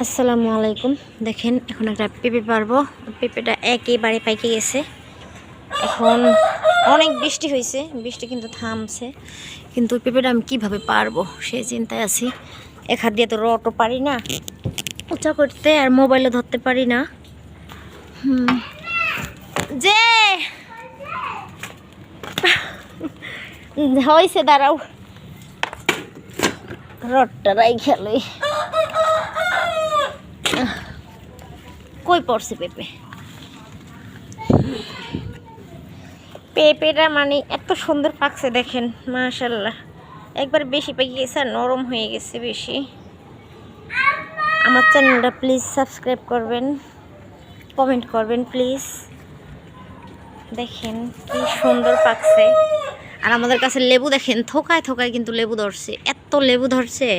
আসসালামু আলাইকুম। দেখেন এখন একটা পেঁপে পারবো। পেঁপেটা একেবারে পাইকে গেছে। এখন অনেক বৃষ্টি হয়েছে, বৃষ্টি কিন্তু থামছে, কিন্তু পেঁপেটা আমি কীভাবে পারবো সেই চিন্তায় আছি। এক হাত দিয়ে তো রটও পারি না উঁচা করতে, আর মোবাইলও ধরতে পারি না। যে হয়েছে, দাঁড়াও, রডটা রাই খেলোই। কই পড়ছে পেঁপে? পেঁপেটা মানে এত সুন্দর পাকছে দেখেন, মাশাল্লাহ। একবার বেশি পেকে গেছে আর নরম হয়ে গেছে বেশি। আমার চ্যানেলটা প্লিজ সাবস্ক্রাইব করবেন, কমেন্ট করবেন প্লিজ। দেখেন কি সুন্দর পাকছে। আর আমাদের কাছে লেবু দেখেন, থোকায় থোকায় কিন্তু লেবু ধরছে, এত লেবু ধরছে।